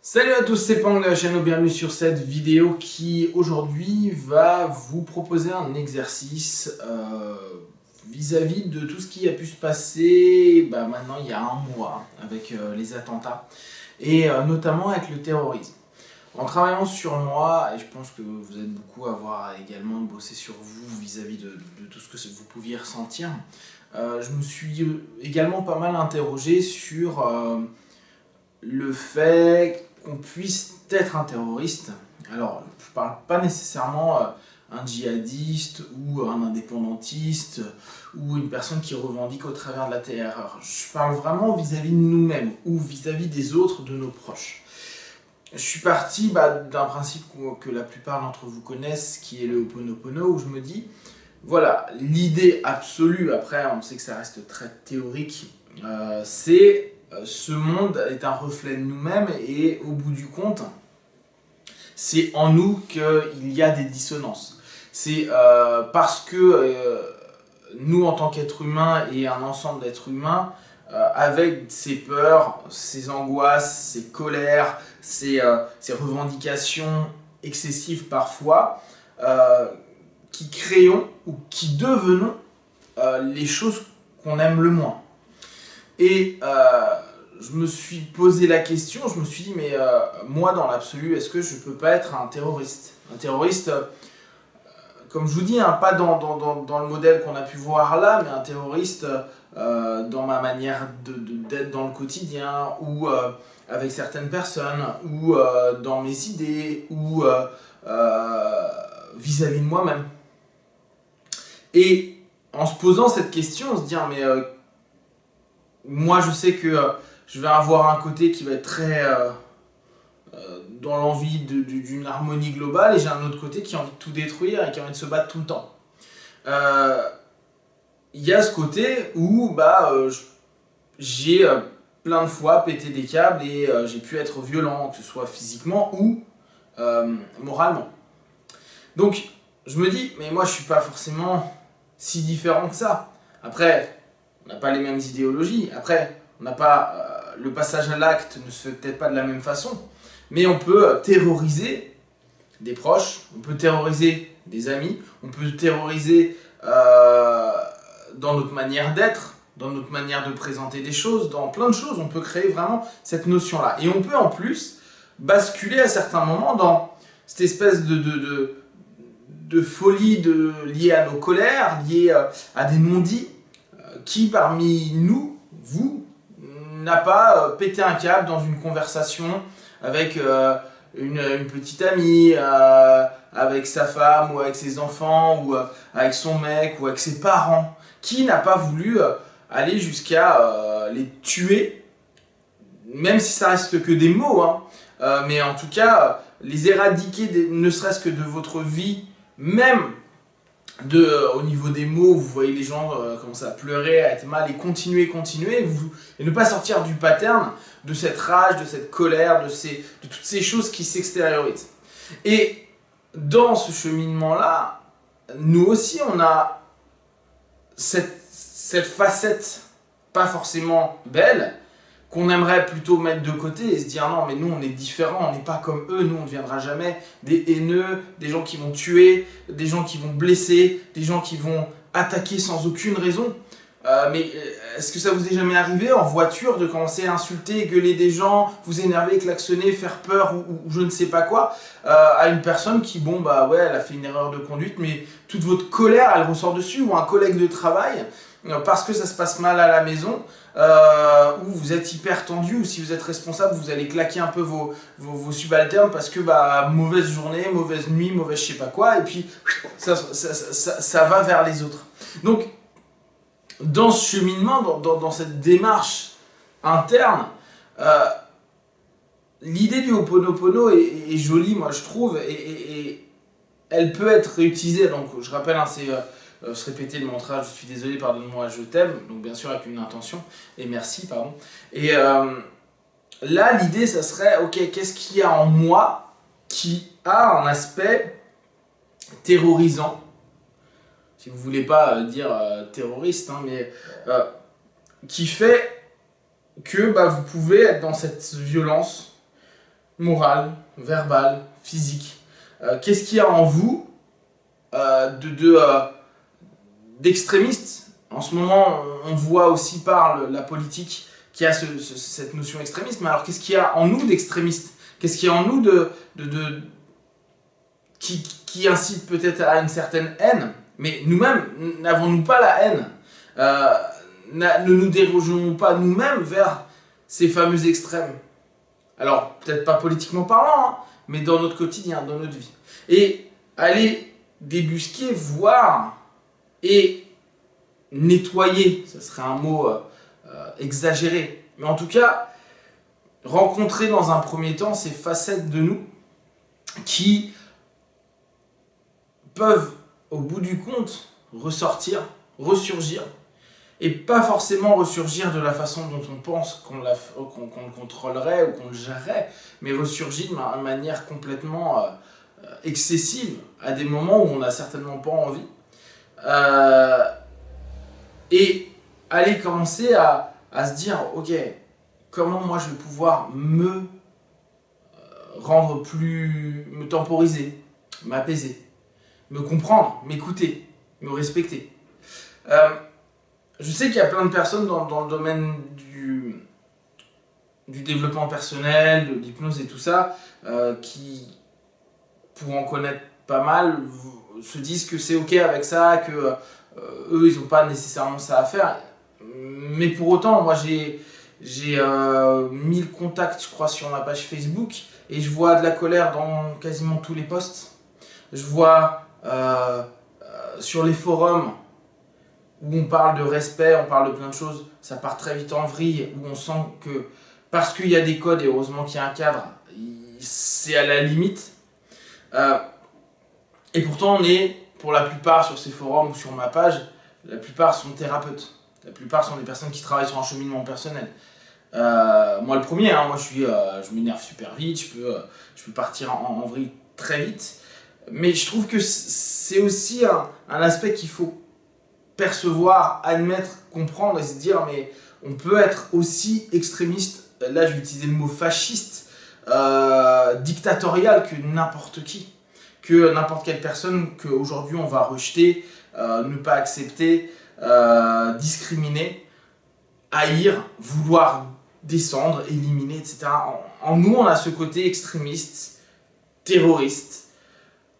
Salut à tous, c'est Pang de la chaîne, bienvenue sur cette vidéo qui aujourd'hui va vous proposer un exercice vis-à-vis de tout ce qui a pu se passer maintenant il y a un mois avec les attentats et notamment avec le terrorisme. En travaillant sur moi, et je pense que vous êtes beaucoup à avoir également bossé sur vous vis-à-vis de tout ce que vous pouviez ressentir, je me suis également pas mal interrogé sur le fait qu'on puisse être un terroriste. Alors, je parle pas nécessairement un djihadiste ou un indépendantiste ou une personne qui revendique au travers de la terreur. Je parle vraiment vis-à-vis de nous-mêmes ou vis-à-vis des autres, de nos proches. Je suis parti d'un principe que la plupart d'entre vous connaissent, qui est le Ho'oponopono, où je me dis, voilà, l'idée absolue, après on sait que ça reste très théorique, c'est ce monde est un reflet de nous-mêmes et au bout du compte, c'est en nous qu'il y a des dissonances. C'est parce que nous, en tant qu'êtres humains et un ensemble d'êtres humains, avec ses peurs, ses angoisses, ses colères, ses revendications excessives parfois, qui créons ou qui devenons les choses qu'on aime le moins. Et je me suis posé la question, je me suis dit, mais moi dans l'absolu, est-ce que je ne peux pas être un terroriste? Un terroriste, comme je vous dis, hein, pas dans le modèle qu'on a pu voir là, mais un terroriste dans ma manière d'être dans le quotidien, ou avec certaines personnes, ou dans mes idées, ou vis-à-vis de moi-même. Et en se posant cette question, on se dit, mais moi je sais que je vais avoir un côté qui va être très dans l'envie d'une harmonie globale, et j'ai un autre côté qui a envie de tout détruire et qui a envie de se battre tout le temps. Il y a ce côté où j'ai plein de fois pété des câbles et j'ai pu être violent, que ce soit physiquement ou moralement. Donc je me dis, mais moi je suis pas forcément si différent que ça. Après, on n'a pas les mêmes idéologies. Après, on n'a pas le passage à l'acte ne se fait peut-être pas de la même façon. Mais on peut terroriser des proches, on peut terroriser des amis, on peut terroriser dans notre manière d'être, dans notre manière de présenter des choses, dans plein de choses. On peut créer vraiment cette notion-là. Et on peut en plus basculer à certains moments dans cette espèce de folie liée à nos colères, liée à des non-dits, qui parmi nous, vous, n'a pas pété un câble dans une conversation avec une petite amie, avec sa femme ou avec ses enfants, ou avec son mec ou avec ses parents, qui n'a pas voulu aller jusqu'à les tuer, même si ça reste que des mots, hein, mais en tout cas les éradiquer ne serait-ce que de votre vie, même au niveau des mots. Vous voyez les gens commencer à pleurer, à être mal, et continuer, et ne pas sortir du pattern de cette rage, de cette colère, de toutes ces choses qui s'extériorisent. Et dans ce cheminement-là, nous aussi, on a cette facette pas forcément belle, qu'on aimerait plutôt mettre de côté et se dire non, mais nous on est différents, on n'est pas comme eux, nous on ne deviendra jamais des haineux, des gens qui vont tuer, des gens qui vont blesser, des gens qui vont attaquer sans aucune raison. Mais est-ce que ça vous est jamais arrivé en voiture de commencer à insulter, gueuler des gens, vous énerver, klaxonner, faire peur ou je ne sais pas quoi à une personne qui, bon bah ouais, elle a fait une erreur de conduite, mais toute votre colère elle ressort dessus, ou un collègue de travail parce que ça se passe mal à la maison, où vous êtes hyper tendu, ou si vous êtes responsable, vous allez claquer un peu vos subalternes parce que mauvaise journée, mauvaise nuit, mauvaise je sais pas quoi, et puis ça va vers les autres. Donc, dans ce cheminement, dans cette démarche interne, l'idée du Ho'oponopono est jolie, moi je trouve, et elle peut être réutilisée. Donc, je rappelle, hein, c'est se répéter le mantra je suis désolé, pardonne-moi, je t'aime, donc bien sûr avec une intention, et merci, pardon. Et là, l'idée, ça serait, ok, qu'est-ce qu'il y a en moi qui a un aspect terrorisant, si vous voulez pas dire terroriste, hein, mais qui fait que vous pouvez être dans cette violence, morale, verbale, physique. Qu'est-ce qu'il y a en vous d'extrémiste? En ce moment, on voit aussi par la politique qu'il y a cette notion extrémiste, mais alors qu'est-ce qu'il y a en nous d'extrémiste? Qu'est-ce qu'il y a en nous qui incite peut-être à une certaine haine? Mais nous-mêmes, n'avons-nous pas la haine? Ne nous dirigeons-nous pas nous-mêmes vers ces fameux extrêmes? Alors, peut-être pas politiquement parlant, hein, mais dans notre quotidien, dans notre vie. Et aller débusquer, voir et nettoyer, ça serait un mot exagéré, mais en tout cas, rencontrer dans un premier temps ces facettes de nous qui peuvent, au bout du compte, ressortir, ressurgir, et pas forcément ressurgir de la façon dont on pense qu'on le contrôlerait ou qu'on le gérerait, mais ressurgir de manière complètement excessive à des moments où on n'a certainement pas envie. Et aller commencer à se dire, ok, comment moi je vais pouvoir me rendre me temporiser, m'apaiser, me comprendre, m'écouter, me respecter. Je sais qu'il y a plein de personnes dans le domaine du développement personnel, de l'hypnose et tout ça, qui, pour en connaître pas mal, se disent que c'est ok avec ça, que eux ils n'ont pas nécessairement ça à faire. Mais pour autant, moi j'ai 1000 contacts, je crois, sur ma page Facebook, et je vois de la colère dans quasiment tous les posts. Je vois sur les forums où on parle de respect, on parle de plein de choses, ça part très vite en vrille, où on sent que parce qu'il y a des codes, et heureusement qu'il y a un cadre, c'est à la limite. Et pourtant on est, pour la plupart sur ces forums ou sur ma page, la plupart sont thérapeutes. La plupart sont des personnes qui travaillent sur un cheminement personnel. Moi le premier, hein, moi je m'énerve super vite, je peux partir en vrille très vite. Mais je trouve que c'est aussi un aspect qu'il faut percevoir, admettre, comprendre et se dire mais on peut être aussi extrémiste, là je vais utiliser le mot fasciste, dictatorial que n'importe qui, que n'importe quelle personne qu'aujourd'hui on va rejeter, ne pas accepter, discriminer, haïr, vouloir descendre, éliminer, etc. En nous on a ce côté extrémiste, terroriste.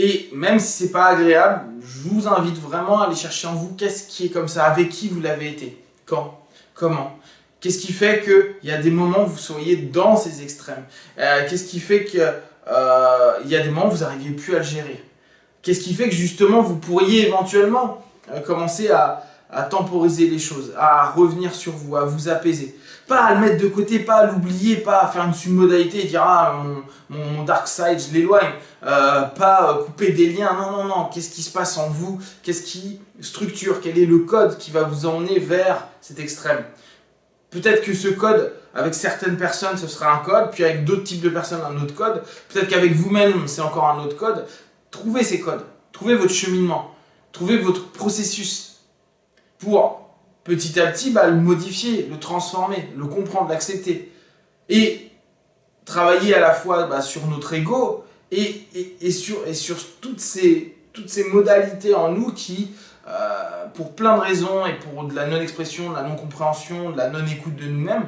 Et même si c'est pas agréable, je vous invite vraiment à aller chercher en vous qu'est-ce qui est comme ça, avec qui vous l'avez été, quand, comment. Qu'est-ce qui fait qu'il y a des moments où vous soyez dans ces extrêmes? Qu'est-ce qui fait qu'il y a des moments où vous n'arriviez plus à le gérer? Qu'est-ce qui fait que justement vous pourriez éventuellement commencer à temporiser les choses, à revenir sur vous, à vous apaiser? Pas à le mettre de côté, pas à l'oublier, pas à faire une submodalité et dire ah mon dark side je l'éloigne, pas couper des liens, non non non, qu'est-ce qui se passe en vous, qu'est-ce qui structure, quel est le code qui va vous emmener vers cet extrême? Peut-être que ce code, avec certaines personnes, ce sera un code, puis avec d'autres types de personnes, un autre code. Peut-être qu'avec vous-même, c'est encore un autre code. Trouvez ces codes, trouvez votre cheminement, trouvez votre processus pour petit à petit le modifier, le transformer, le comprendre, l'accepter. Et travailler à la fois sur notre ego et sur toutes ces modalités en nous qui, pour plein de raisons et pour de la non-expression, de la non-compréhension, de la non-écoute de nous-mêmes,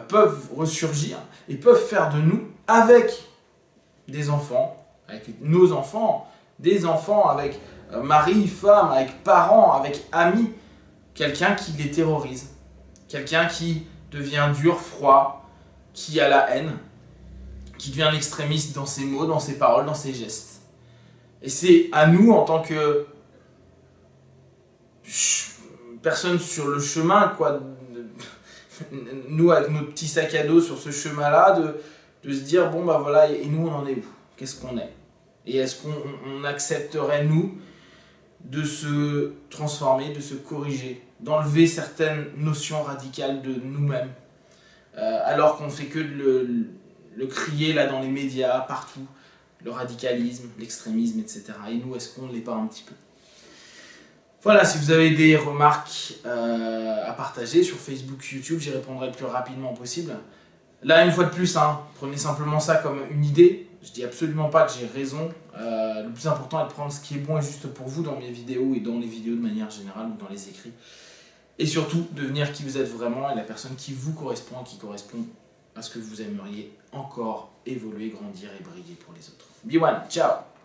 peuvent ressurgir et peuvent faire de nous, avec des enfants, avec nos enfants, des enfants avec mari, femme, avec parents, avec amis, quelqu'un qui les terrorise, quelqu'un qui devient dur, froid, qui a la haine, qui devient un extrémiste dans ses mots, dans ses paroles, dans ses gestes. Et c'est à nous, en tant que personne sur le chemin, quoi, nous avec notre petit sac à dos sur ce chemin-là, de se dire bon bah voilà, et nous on en est où? Qu'est-ce qu'on est? Et est-ce qu'on accepterait nous de se transformer, de se corriger, d'enlever certaines notions radicales de nous-mêmes, alors qu'on fait que de le crier là dans les médias, partout, le radicalisme, l'extrémisme, etc. Et nous, est-ce qu'on ne l'est pas un petit peu? Voilà, si vous avez des remarques à partager sur Facebook, YouTube, j'y répondrai le plus rapidement possible. Là, une fois de plus, hein, prenez simplement ça comme une idée. Je dis absolument pas que j'ai raison. Le plus important est de prendre ce qui est bon et juste pour vous dans mes vidéos et dans les vidéos de manière générale ou dans les écrits. Et surtout, devenir qui vous êtes vraiment et la personne qui vous correspond et qui correspond à ce que vous aimeriez encore évoluer, grandir et briller pour les autres. Be one, ciao!